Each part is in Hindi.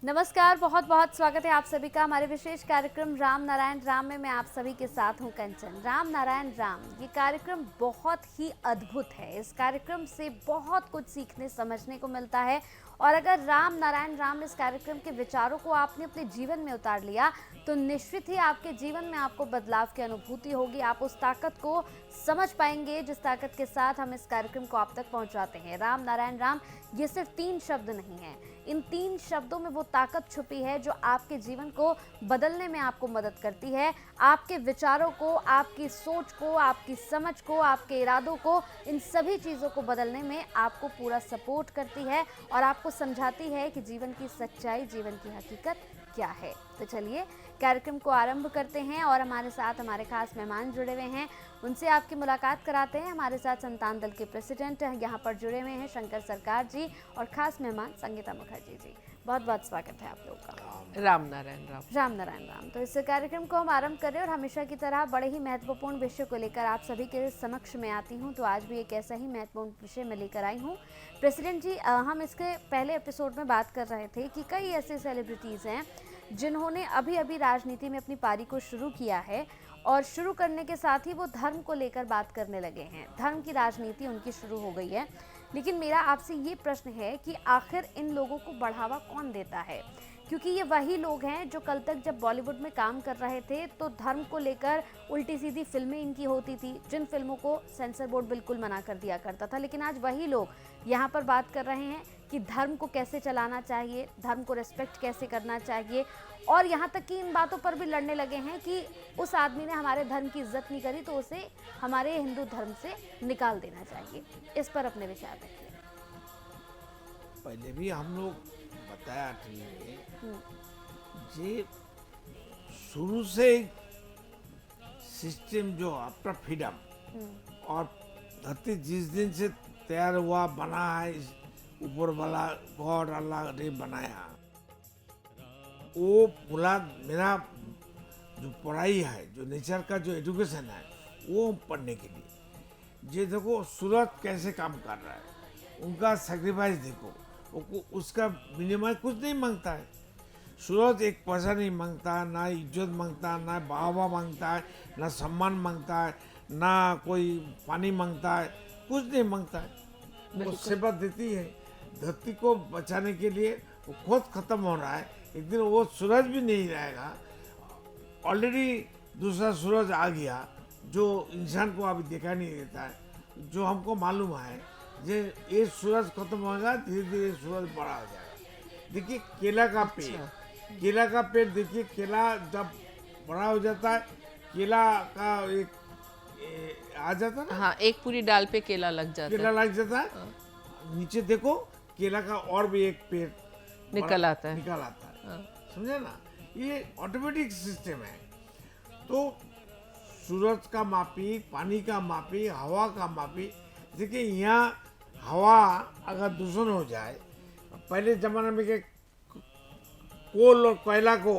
नमस्कार, बहुत बहुत स्वागत है आप सभी का हमारे विशेष कार्यक्रम राम नारायण राम में। मैं आप सभी के साथ हूं कंचन। राम नारायण राम ये कार्यक्रम बहुत ही अद्भुत है। इस कार्यक्रम से बहुत कुछ सीखने समझने को मिलता है और अगर राम नारायण राम इस कार्यक्रम के विचारों को आपने अपने जीवन में उतार लिया तो निश्चित ही आपके जीवन में आपको बदलाव की अनुभूति होगी। आप उस ताकत को समझ पाएंगे जिस ताकत के साथ हम इस कार्यक्रम को आप तक पहुंचाते हैं। राम नारायण राम ये सिर्फ 3 शब्द नहीं है, इन 3 शब्दों में वो ताकत छुपी है जो आपके जीवन को बदलने में आपको मदद करती है। आपके विचारों को, आपकी सोच को, आपकी समझ को, आपके इरादों को, इन सभी चीज़ों को बदलने में आपको पूरा सपोर्ट करती है और आपको समझाती है कि जीवन की सच्चाई, जीवन की हकीकत क्या है। तो चलिए कार्यक्रम को आरंभ करते हैं और हमारे साथ हमारे खास मेहमान जुड़े हुए हैं, उनसे आपकी मुलाकात कराते हैं। हमारे साथ संतान दल के प्रेसिडेंट यहाँ पर जुड़े हुए हैं शंकर सरकार जी और खास मेहमान संगीता मुखर्जी जी। बहुत बहुत स्वागत है आप लोगों का। राम नारायण राम। राम नारायण राम। तो इस कार्यक्रम को हम आरंभ कर रहे हैं और हमेशा की तरह बड़े ही महत्वपूर्ण विषय को लेकर आप सभी के समक्ष में आती हूँ। तो आज भी एक ऐसा ही महत्वपूर्ण विषय मैं लेकर आई हूँ। प्रेसिडेंट जी, हम इसके पहले एपिसोड में बात कर रहे थे कि कई ऐसे सेलिब्रिटीज़ हैं जिन्होंने अभी अभी राजनीति में अपनी पारी को शुरू किया है और शुरू करने के साथ ही वो धर्म को लेकर बात करने लगे हैं। धर्म की राजनीति उनकी शुरू हो गई है। लेकिन मेरा आपसे ये प्रश्न है कि आखिर इन लोगों को बढ़ावा कौन देता है? क्योंकि ये वही लोग हैं जो कल तक जब बॉलीवुड में काम कर रहे थे तो धर्म को लेकर उल्टी सीधी फिल्में इनकी होती थी, जिन फिल्मों को सेंसर बोर्ड बिल्कुल मना कर दिया करता था। लेकिन आज वही लोग यहाँ पर बात कर रहे हैं कि धर्म को कैसे चलाना चाहिए, धर्म को रेस्पेक्ट कैसे करना चाहिए और यहाँ तक कि इन बातों पर भी लड़ने लगे हैं कि उस आदमी ने हमारे धर्म की इज्जत नहीं करी तो उसे हमारे हिंदू धर्म से निकाल देना चाहिए। इस पर अपने विचार रखिए। पहले भी हम लोग बताया टीवी में जे शुरू से सिस्टम जो आफ्टर फ्रीडम और धरती जिस दिन से तैयार हुआ बना है, ऊपर वाला गॉड अल्लाह ने बनाया, वो पूरा मेरा जो पढ़ाई है, जो नेचर का जो एजुकेशन है, वो पढ़ने के लिए ये देखो सूरज कैसे काम कर रहा है, उनका सेक्रीफाइस देखो, उसका विनिमय कुछ नहीं मांगता है। सूरज एक पैसा नहीं मांगता, ना इज्जत मांगता, ना वाहवा मांगता है, ना सम्मान मांगता है, ना कोई पानी मांगता है, कुछ नहीं मांगता है। वो सेवा देती है धरती को बचाने के लिए। वो खुद खत्म हो रहा है, एक दिन वो सूरज भी नहीं रहेगा। ऑलरेडी दूसरा सूरज आ गया जो इंसान को अभी देखा नहीं देता है, जो हमको मालूम है ये सूरज खत्म होगा, धीरे धीरे सूरज बड़ा हो जाएगा। देखिए केला का पेड़, केला का पेड़ देखिए, केला जब बड़ा हो जाता है, केला का एक आ जाता है ना, हाँ, एक पूरी डाल पे केला लग जाता केला है। लग जाता है। नीचे देखो केला का और भी एक पेड़ निकल आता है। निकल आता है, समझे ना, ये ऑटोमेटिक सिस्टम है। तो सूरज का मापी, पानी का मापी, हवा का मापी। देखिए यहाँ हवा अगर दूषण हो जाए, पहले जमाने में के कोल और कोयला को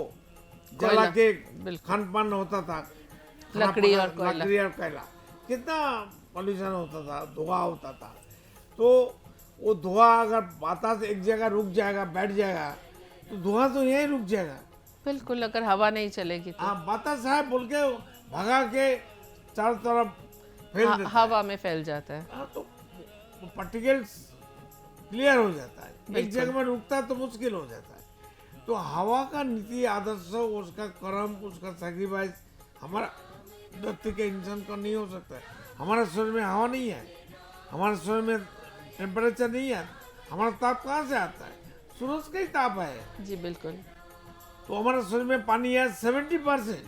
जला के खान पान होता था, लकड़ी और कोयला, कितना पॉल्यूशन होता था, धुआं होता था। तो वो धुआं अगर बातास एक जगह रुक जाएगा, बैठ जाएगा, तो धुआं तो यहीं रुक जाएगा। बिल्कुल, अगर हवा नहीं चलेगी तो हाँ, बातास है बोल के भगा के चारों तरफ फैल देता है। हवा में फैल जाता है। हाँ, तो पार्टिकल्स क्लियर हो जाता है, एक जगह में रुकता है तो मुश्किल हो जाता है। तो हवा का नीति आदर्श, उसका कर्म, उसका सैक्रिफाइस हमारा धरती के इंसान का नहीं हो सकता है। हमारे शरीर में हवा नहीं है, हमारे शरीर में टेम्परेचर नहीं है, हमारा ताप कहाँ से आता है? सूरज का ही ताप है। जी बिल्कुल। तो हमारे शरीर में पानी है 70%,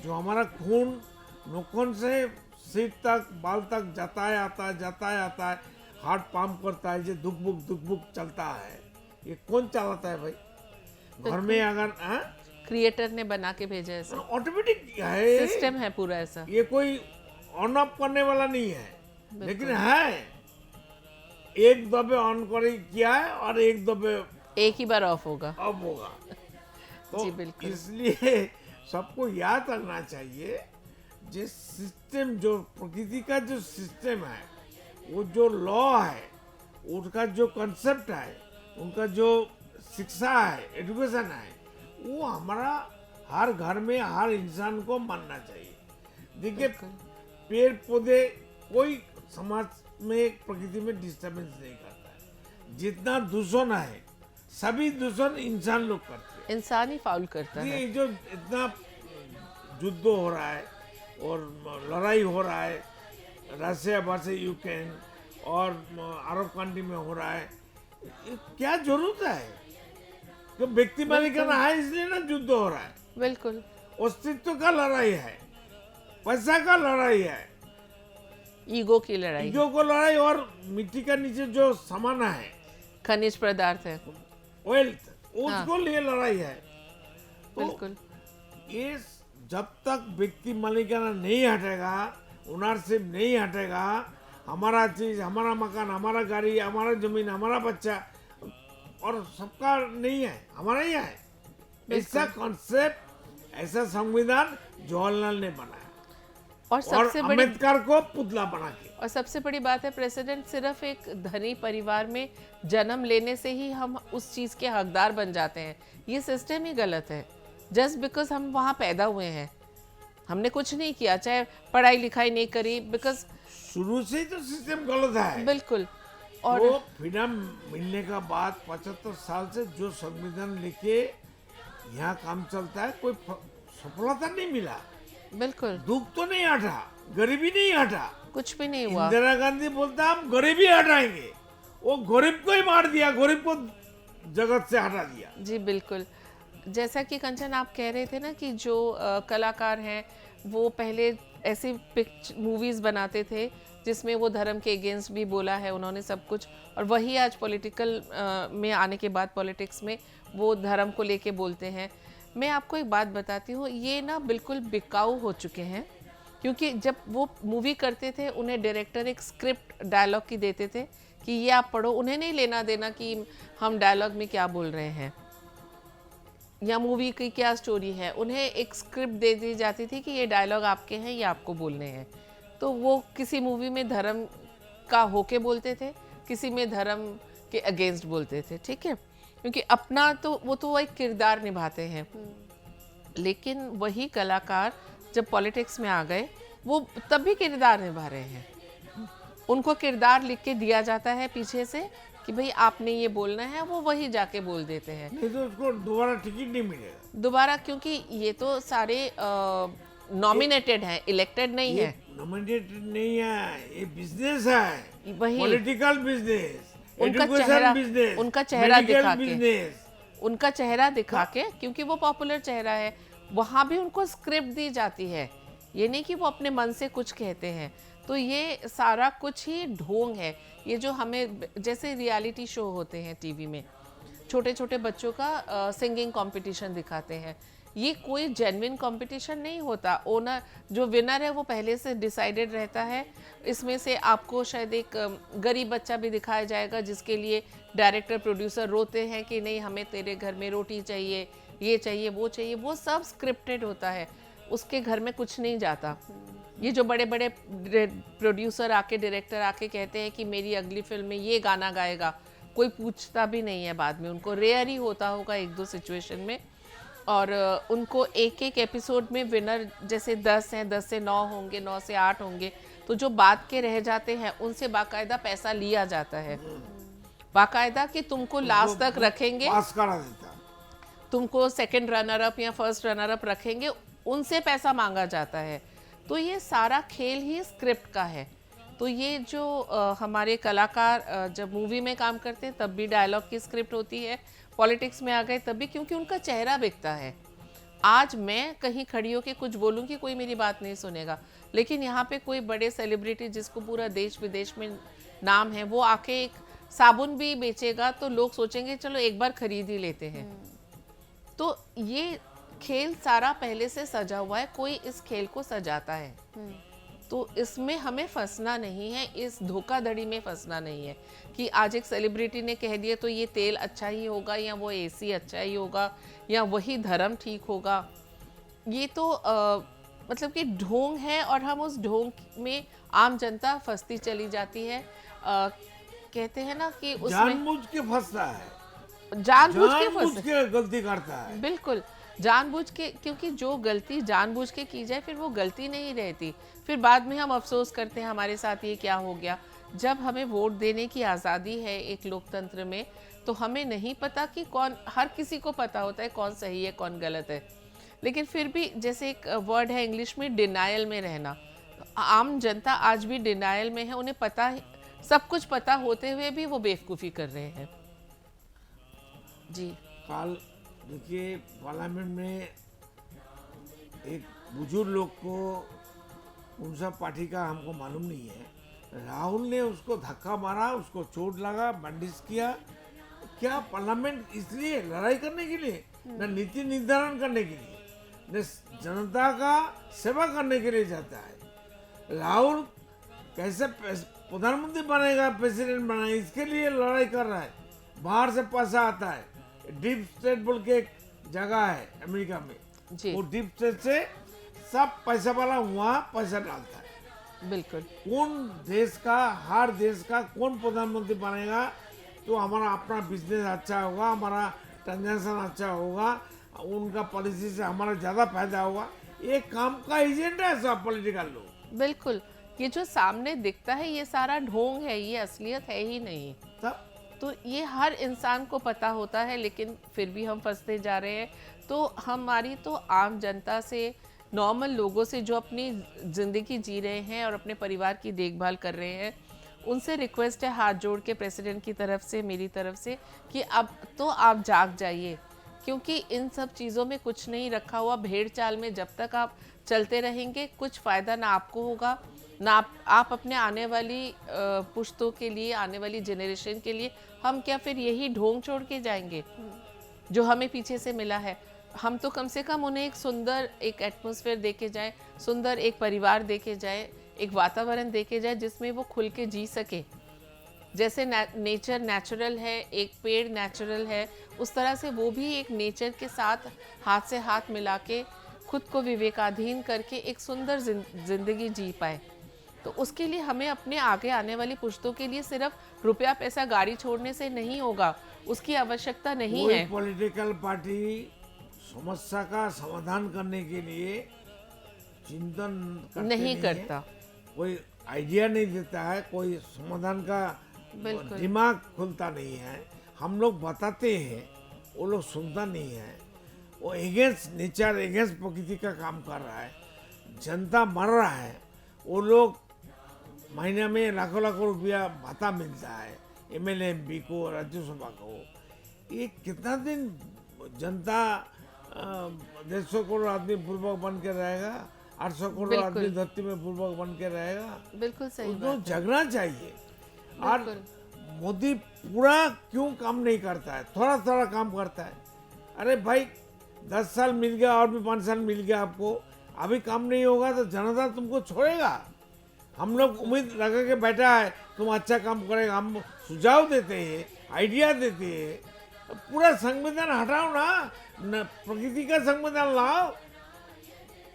जो हमारा खून नाखून से सीट तक, बाल तक जाता है आता है, हार्ट पंप करता है, ये दुख बुक चलता है। ये कौन चलाता है भाई? घर में अगर क्रिएटर ने बना के भेजा है, ऑटोमेटिक है, सिस्टम है पूरा ऐसा। ये कोई ऑन ऑफ करने वाला नहीं है, लेकिन है एक दबे ऑन कर किया है और एक दबे एक ही बार ऑफ होगा। ऑफ होगा। तो जी बिल्कुल। इसलिए सबको याद रखना चाहिए, जो सिस्टम, जो प्रकृति का जो सिस्टम है, वो जो लॉ है, उनका जो कंसेप्ट है, उनका जो शिक्षा है, एजुकेशन है, वो हमारा हर घर में हर इंसान को मानना चाहिए। देखिए, पेड़ पौधे कोई समाज में प्रकृति में डिस्टर्बेंस नहीं करता है। जितना दूषण है सभी दूषण इंसान लोग करते हैं। इंसान ही फाउल करता है। ये जो इतना युद्ध हो रहा है और लड़ाई हो रहा है रशिया वर्सेस यूक्रेन और अरब कंट्री में हो रहा है, ये क्या जरूरत है? तो व्यक्ति मालिकाना है इसलिए ना युद्ध हो रहा है। बिल्कुल। अस्तित्व का लड़ाई है, पैसा का लड़ाई है, ईगो की लड़ाई, ईगो को लड़ाई, और मिट्टी का नीचे जो सामान है, खनिज पदार्थ है। वेल्थ, उसको लिए लड़ाई है। तो बिल्कुल। ये जब तक व्यक्ति मालिकाना नहीं हटेगा, ओनरशिप नहीं हटेगा, हमारा चीज, हमारा मकान, हमारा गाड़ी, हमारा जमीन, हमारा बच्चा और सबका नहीं है, हमारा ही है, ऐसा कॉन्सेप्ट, ऐसा संविधान जवाहरलाल ने बनाया और सबसे बड़ी अम्बेडकर को पुतला बना के। और सबसे बड़ी बात है, प्रेसिडेंट सिर्फ एक धनी परिवार में जन्म लेने से ही हम उस चीज के हकदार बन जाते हैं। ये सिस्टम ही गलत है। जस्ट बिकॉज हम वहाँ पैदा हुए हैं, हमने कुछ नहीं किया, चाहे पढ़ाई लिखाई नहीं करी, बिकॉज शुरू से ही तो सिस्टम गलत है। बिल्कुल। और वो फ्रीडम मिलने का बाद 75 साल से जो संविधान लिखे यहाँ काम चलता है, कोई सफलता नहीं मिला, बिल्कुल दुख तो नहीं हटा, गरीबी नहीं हटा। कुछ भी नहीं हुआ। इंदिरा गांधी बोलता हम गरीबी हटाएंगे, वो गरीब को ही मार दिया, गरीब को जगत से हटा दिया। जी बिल्कुल। जैसा कि कंचन आप कह रहे थे ना कि जो कलाकार हैं वो पहले ऐसी मूवीज बनाते थे जिसमें वो धर्म के अगेंस्ट भी बोला है उन्होंने सब कुछ, और वही आज पॉलिटिकल में आने के बाद पॉलिटिक्स में वो धर्म को लेके बोलते हैं। मैं आपको एक बात बताती हूँ, ये ना बिल्कुल बिकाऊ हो चुके हैं, क्योंकि जब वो मूवी करते थे उन्हें डायरेक्टर एक स्क्रिप्ट डायलॉग की देते थे कि ये आप पढ़ो, उन्हें नहीं लेना देना कि हम डायलॉग में क्या बोल रहे हैं या मूवी की क्या स्टोरी है। उन्हें एक स्क्रिप्ट दे दी जाती थी कि ये डायलॉग आपके हैं, ये आपको बोलने हैं। तो वो किसी मूवी में धर्म का होके बोलते थे, किसी में धर्म के अगेंस्ट बोलते थे, ठीक है, क्योंकि अपना तो वो एक किरदार निभाते हैं। लेकिन वही कलाकार जब पॉलिटिक्स में आ गए वो तब भी किरदार निभा रहे हैं। उनको किरदार लिख के दिया जाता है पीछे से कि भाई आपने ये बोलना है, वो वही जाके बोल देते हैं। नहीं तो उसको दोबारा टिकट नहीं मिलेगा दोबारा, क्योंकि ये तो सारे नॉमिनेटेड हैं, इलेक्टेड नहीं है। नॉमिनेटेड नहीं है, ये बिजनेस है, वही पॉलिटिकल बिजनेस, उनका एजुकेशन चेहरा, बिजनेस, उनका चेहरा दिखा के, बिजनेस। उनका चेहरा दिखा के, क्योंकि वो पॉपुलर चेहरा है, वहाँ भी उनको स्क्रिप्ट दी जाती है। ये नहीं कि वो अपने मन से कुछ कहते हैं। तो ये सारा कुछ ही ढोंग है। ये जो हमें जैसे रियलिटी शो होते हैं टीवी में, छोटे छोटे बच्चों का सिंगिंग कंपटीशन दिखाते हैं, ये कोई जेन्युइन कंपटीशन नहीं होता। ओनर जो विनर है वो पहले से डिसाइडेड रहता है। इसमें से आपको शायद एक गरीब बच्चा भी दिखाया जाएगा जिसके लिए डायरेक्टर प्रोड्यूसर रोते हैं कि नहीं हमें तेरे घर में रोटी चाहिए, ये चाहिए, वो चाहिए। वो सब स्क्रिप्टेड होता है, उसके घर में कुछ नहीं जाता। ये जो बड़े बड़े प्रोड्यूसर आके, डायरेक्टर आके कहते हैं कि मेरी अगली फिल्म में ये गाना गाएगा, कोई पूछता भी नहीं है बाद में। उनको रेयर ही होता होगा एक दो सिचुएशन में, और उनको एक एक एपिसोड में विनर जैसे 10 हैं, 10 से 9 होंगे, 9 से 8 होंगे, तो जो बाद के रह जाते हैं उनसे बाकायदा पैसा लिया जाता है, बाकायदा कि तुमको लास्ट तक रखेंगे, पास करा देता, तुमको सेकंड रनर अप या फर्स्ट रनर अप रखेंगे, उनसे पैसा मांगा जाता है। तो ये सारा खेल ही स्क्रिप्ट का है। तो ये जो हमारे कलाकार जब मूवी में काम करते हैं तब भी डायलॉग की स्क्रिप्ट होती है, पॉलिटिक्स में आ गए तब भी, क्योंकि उनका चेहरा बिकता है। आज मैं कहीं खड़ी होकर कुछ बोलूँगी, कोई मेरी बात नहीं सुनेगा, लेकिन यहाँ पे कोई बड़े सेलिब्रिटी जिसको पूरा देश विदेश में नाम है, वो आके एक साबुन भी बेचेगा तो लोग सोचेंगे चलो एक बार खरीद ही लेते हैं। तो ये खेल सारा पहले से सजा हुआ है, कोई इस खेल को सजाता है। तो इसमें हमें फंसना नहीं है, इस धोखाधड़ी में फंसना नहीं है कि आज एक सेलिब्रिटी ने कह दिया तो ये तेल अच्छा ही होगा, या वो एसी अच्छा ही होगा, या वही धर्म ठीक होगा। ये तो मतलब कि ढोंग है, और हम उस ढोंग में आम जनता फंसती चली जाती है। कहते हैं ना कि उसमें जानबूझ के फंसता है। जानबूझ के जानबूझ फंसे। के गलती करता है। बिल्कुल, जानबूझ के, क्योंकि जो गलती जानबूझ के की जाए फिर वो गलती नहीं रहती। फिर बाद में हम अफ़सोस करते हैं हमारे साथ ये क्या हो गया। जब हमें वोट देने की आज़ादी है एक लोकतंत्र में, तो हमें नहीं पता कि कौन, हर किसी को पता होता है कौन सही है कौन गलत है। लेकिन फिर भी जैसे एक वर्ड है इंग्लिश में, डिनायल में रहना। आम जनता आज भी डिनायल में है, उन्हें पता है, सब कुछ पता होते हुए भी वो बेवकूफ़ी कर रहे हैं। जी। कल देखिए पार्लियामेंट में एक बुजुर्ग लोग को, उन सब पार्टी का हमको मालूम नहीं है, राहुल ने उसको धक्का मारा, उसको चोट लगा, बंदिश किया। क्या पार्लियामेंट इसलिए लड़ाई करने के लिए, न नीति निर्धारण करने के लिए, न जनता का सेवा करने के लिए जाता है। राहुल कैसे प्रधानमंत्री बनेगा, प्रेसिडेंट बनेगा, इसके लिए लड़ाई कर रहा है। बाहर से पैसा आता है, डीप स्टेट बोल के एक जगह है अमेरिका में, जी। वो डीप स्टेट से सब पैसा वाला वहाँ पैसा डालता है। बिल्कुल। कौन देश का, हर देश का कौन प्रधानमंत्री बनेगा तो हमारा अपना बिजनेस अच्छा होगा, हमारा ट्रांजैक्शन अच्छा होगा, उनका पॉलिसी से हमारा ज़्यादा फायदा होगा। ये काम का एजेंडा है सब पॉलिटिकल लोग। बिल्कुल, ये जो सामने दिखता है ये सारा ढोंग है, ये असलियत है ही नहीं। तब तो ये हर इंसान को पता होता है, लेकिन फिर भी हम फंसते जा रहे हैं। तो हमारी तो आम जनता से, नॉर्मल लोगों से जो अपनी ज़िंदगी जी रहे हैं और अपने परिवार की देखभाल कर रहे हैं, उनसे रिक्वेस्ट है हाथ जोड़ के, प्रेसिडेंट की तरफ से, मेरी तरफ से, कि अब तो आप जाग जाइए। क्योंकि इन सब चीज़ों में कुछ नहीं रखा हुआ। भेड़ चाल में जब तक आप चलते रहेंगे, कुछ फ़ायदा ना आपको होगा, ना आप अपने आने वाली पुश्तों के लिए, आने वाली जनरेशन के लिए। हम क्या फिर यही ढोंग छोड़ के जाएंगे जो हमें पीछे से मिला है? हम तो कम से कम उन्हें एक सुंदर एक एटमॉस्फेयर दे के जाए, सुंदर एक परिवार दे के जाए, एक वातावरण दे के जाए जिसमें वो खुल के जी सके। जैसे नेचर नेचुरल है, एक पेड़ नेचुरल है, उस तरह से वो भी एक नेचर के साथ हाथ से हाथ मिला के, खुद को विवेकाधीन करके एक सुंदर जिंदगी जी पाए। तो उसके लिए हमें अपने आगे आने वाली पुश्तों के लिए सिर्फ रुपया पैसा गाड़ी छोड़ने से नहीं होगा, उसकी आवश्यकता नहीं कोई है। पॉलिटिकल पार्टी समस्या का समाधान करने के लिए चिंतन नहीं करता। कोई आइडिया नहीं देता है, कोई समाधान का बिल्कुल। दिमाग खुलता नहीं है। हम लोग बताते हैं, वो लोग सुनता नहीं है। वो एगेंस्ट नेचर, एगेंस्ट प्रकृति का काम कर रहा है। जनता मर रहा है, वो लोग महीने में लाखों लाखों रुपया भत्ता मिलता है एमएलए एमपी को, राज्यसभा को। ये कितना दिन जनता 150 करोड़ आदमी पूर्वक बन के रहेगा, 800 करोड़ बिल्कुल। आदमी धरती में पूर्वक बन के रहेगा? बिल्कुल सही उसको बात है। जगना चाहिए। और बिल्कुल। मोदी पूरा क्यों काम नहीं करता है, थोड़ा थोड़ा काम करता है। अरे भाई 10 साल मिल गया और भी 5 साल मिल गया आपको, अभी काम नहीं होगा तो जनता तुमको छोड़ेगा। हम लोग उम्मीद लगा के बैठा है तुम अच्छा काम करेगा, हम सुझाव देते हैं, आइडिया देते हैं। पूरा संविधान हटाओ ना, प्रकृति का संविधान लाओ,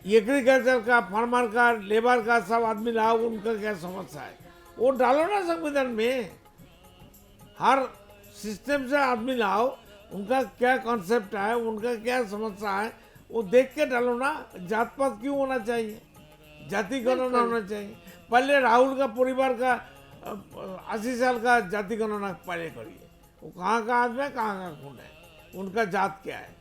एग्रीकल्चर का, फार्मर का, लेबर का, सब आदमी लाओ, उनका क्या समस्या है वो डालो ना संविधान में। हर सिस्टम से आदमी लाओ, उनका क्या कॉन्सेप्ट है, उनका क्या समस्या है, वो देख के डालो ना। जात पात क्यों होना चाहिए, जाति गणना होना चाहिए। पहले राहुल का परिवार का 80 साल का जाति गणना पहले करिए, वो कहाँ का आदमी है, कहाँ का खून है, उनका जात क्या है।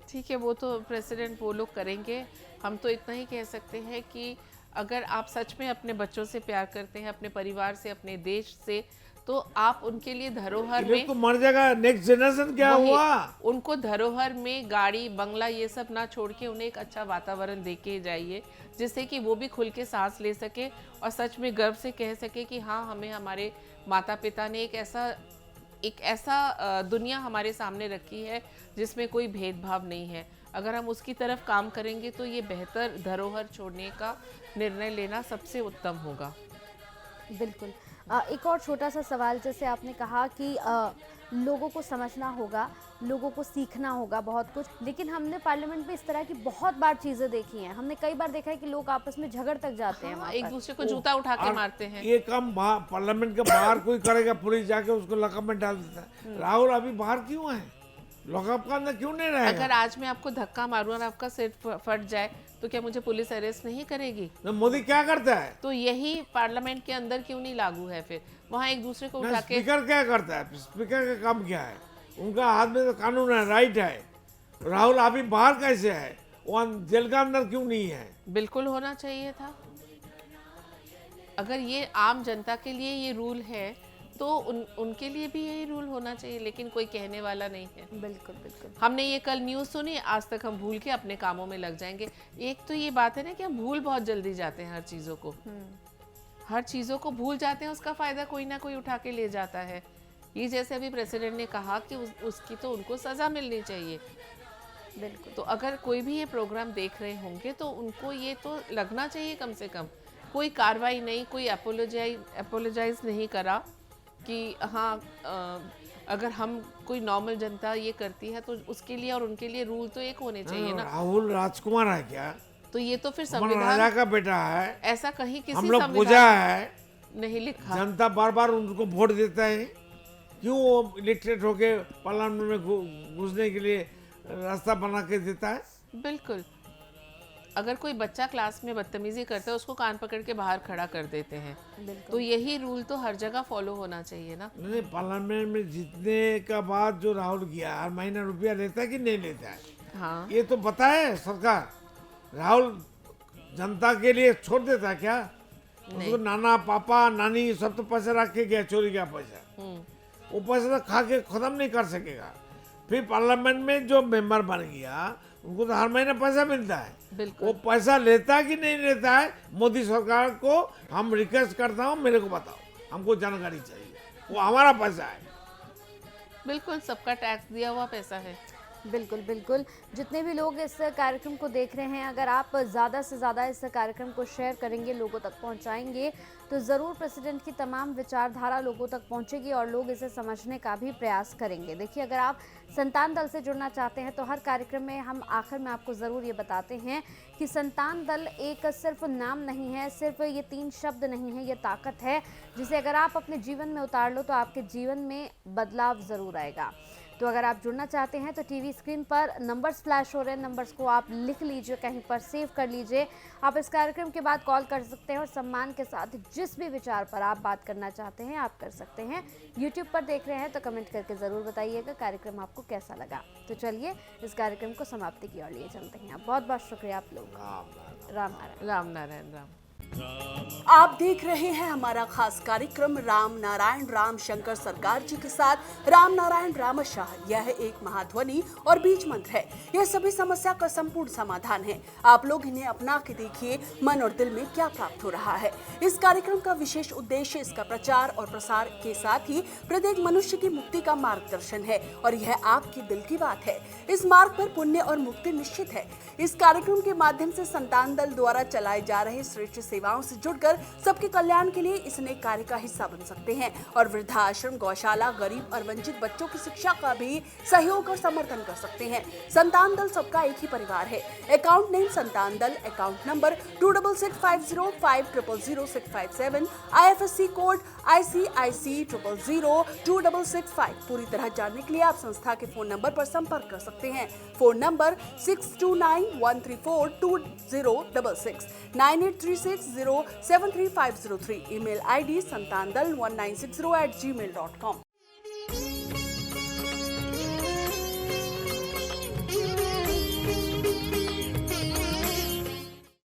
ठीक है, वो तो प्रेसिडेंट वो लोग करेंगे। हम तो इतना ही कह सकते हैं कि अगर आप सच में अपने बच्चों से प्यार करते हैं, अपने परिवार से, अपने देश से, तो आप उनके लिए धरोहर ये लोग में, तो मर जाएगा, नेक्स्ट जनरेशन क्या वही, हुआ। उनको धरोहर में गाड़ी बंगला ये सब ना छोड़ के उन्हें एक अच्छा वातावरण दे के जाइए, जिससे कि वो भी खुल के सांस ले सके और सच में गर्व से कह सके कि हाँ, हमें हमारे माता पिता ने एक ऐसा दुनिया हमारे सामने रखी है जिसमें कोई भेदभाव नहीं है। अगर हम उसकी तरफ काम करेंगे तो ये बेहतर धरोहर छोड़ने का निर्णय लेना सबसे उत्तम होगा। बिल्कुल। एक और छोटा सा सवाल, जैसे आपने कहा कि लोगों को समझना होगा, लोगों को सीखना होगा बहुत कुछ, लेकिन हमने पार्लियामेंट में इस तरह की बहुत बार चीज़ें देखी हैं। हमने कई बार देखा है कि लोग आपस में झगड़ तक जाते हैं वहाँ एक पर। दूसरे को जूता उठा के और मारते हैं। ये काम पार्लियामेंट के बाहर कोई करेगा, पुलिस जाके उसको लॉकअप में डाल देता है। राहुल अभी बाहर क्यों है? लॉकअप का अंदर क्यों नहीं रहेगा? अगर आज मैं आपको धक्का मारूं और आपका सिर फट जाए तो क्या मुझे पुलिस अरेस्ट नहीं करेगी? तो मोदी क्या करता है? तो यही पार्लियामेंट के अंदर क्यों नहीं लागू है? फिर वहाँ एक दूसरे को उठा के स्पीकर क्या करता है? स्पीकर का काम क्या है? उनका हाथ में तो कानून है, राइट है। राहुल अभी बाहर कैसे है? वो जेल का अंदर क्यों नहीं है? बिल्कुल होना चाहिए था। अगर ये आम जनता के लिए ये रूल है तो उनके लिए भी यही रूल होना चाहिए, लेकिन कोई कहने वाला नहीं है। बिल्कुल बिल्कुल। हमने ये कल न्यूज़ सुनी, आज तक हम भूल के अपने कामों में लग जाएंगे। एक तो ये बात है ना कि हम भूल बहुत जल्दी जाते हैं हर चीज़ों को भूल जाते हैं, उसका फ़ायदा कोई ना कोई उठा के ले जाता है। ये जैसे अभी प्रेसिडेंट ने कहा कि उसकी तो उनको सज़ा मिलनी चाहिए। बिल्कुल। तो अगर कोई भी ये प्रोग्राम देख रहे होंगे तो उनको ये तो लगना चाहिए कम से कम। कोई कार्रवाई नहीं, कोई अपोलोजाइज नहीं करा कि हाँ अगर हम कोई नॉर्मल जनता ये करती है तो उसके लिए और उनके लिए रूल तो एक होने चाहिए ना। राहुल राजकुमार है क्या? तो ये तो फिर हमारा संविधान राजा का बेटा है, ऐसा कहीं किसी हम लोग संविधान पूजा है, नहीं लिखा। जनता बार बार उनको वोट देता है, क्यों वो इलेक्टेड होके पार्लियामेंट में घुसने के लिए रास्ता बना के देता है? बिल्कुल। अगर कोई बच्चा क्लास में बदतमीजी करता है उसको कान पकड़ के बाहर खड़ा कर देते हैं। तो यही रूल तो हर जगह फॉलो होना चाहिए ना। नहीं, पार्लियामेंट में जीतने का बाद जो राहुल गया, हर महीना रुपया लेता है कि नहीं लेता है? हाँ, ये तो बताए सरकार। राहुल जनता के लिए छोड़ देता है क्या? उसको नाना पापा नानी सब तो पैसा रख के गया, चोरी का पैसा। वो पैसा तो खा के खत्म नहीं कर सकेगा। फिर पार्लियामेंट में जो मेंबर बन गया उनको तो हर महीने पैसा मिलता है। बिल्कुल। वो पैसा लेता है कि नहीं लेता है? मोदी सरकार को हम रिक्वेस्ट करता हूँ, मेरे को बताओ, हमको जानकारी चाहिए। वो हमारा पैसा है। बिल्कुल, सबका टैक्स दिया हुआ पैसा है। बिल्कुल बिल्कुल। जितने भी लोग इस कार्यक्रम को देख रहे हैं, अगर आप ज़्यादा से ज़्यादा इस कार्यक्रम को शेयर करेंगे, लोगों तक पहुंचाएंगे, तो ज़रूर प्रेसिडेंट की तमाम विचारधारा लोगों तक पहुंचेगी और लोग इसे समझने का भी प्रयास करेंगे। देखिए, अगर आप संतान दल से जुड़ना चाहते हैं तो हर कार्यक्रम में हम आखिर में आपको ज़रूर ये बताते हैं कि संतान दल एक सिर्फ नाम नहीं है, सिर्फ ये 3 शब्द नहीं है, ये ताकत है जिसे अगर आप अपने जीवन में उतार लो तो आपके जीवन में बदलाव ज़रूर आएगा। तो अगर आप जुड़ना चाहते हैं तो टीवी स्क्रीन पर नंबर्स फ्लैश हो रहे हैं, नंबर्स को आप लिख लीजिए, कहीं पर सेव कर लीजिए। आप इस कार्यक्रम के बाद कॉल कर सकते हैं और सम्मान के साथ जिस भी विचार पर आप बात करना चाहते हैं आप कर सकते हैं। यूट्यूब पर देख रहे हैं तो कमेंट करके ज़रूर बताइएगा कार्यक्रम आपको कैसा लगा। तो चलिए इस कार्यक्रम को समाप्ति की ओर लिए चलते हैं। बहुत बहुत शुक्रिया आप लोग। राम नारायण। राम नारायण राम। आप देख रहे हैं हमारा खास कार्यक्रम राम नारायण राम शंकर सरकार जी के साथ राम नारायण रामशाह। यह एक महाध्वनि और बीज मंत्र है। यह सभी समस्या का संपूर्ण समाधान है। आप लोग इन्हें अपना के देखिए, मन और दिल में क्या प्राप्त हो रहा है। इस कार्यक्रम का विशेष उद्देश्य इसका प्रचार और प्रसार के साथ ही प्रत्येक मनुष्य की मुक्ति का मार्गदर्शन है और यह आपकी दिल की बात है। इस मार्ग पर पुण्य और मुक्ति निश्चित है। इस कार्यक्रम के माध्यम से संतान दल द्वारा चलाए जा रहे श्रेष्ठ सेवाओं से जुड़कर सबके कल्याण के लिए इस नए कार्य का हिस्सा बन सकते हैं और वृद्धाश्रम, गौशाला, गरीब और वंचित बच्चों की शिक्षा का भी सहयोग और समर्थन कर सकते हैं। संतान दल सबका एक ही परिवार है। अकाउंट नेम संतान दल, account number 266505000657, IFSC code ICIC 000265। पूरी तरह जानने के लिए आप संस्था के फोन नंबर पर संपर्क कर सकते हैं। Phone number 6291342066, 9836073503। Email ID santandal1960@gmail.com।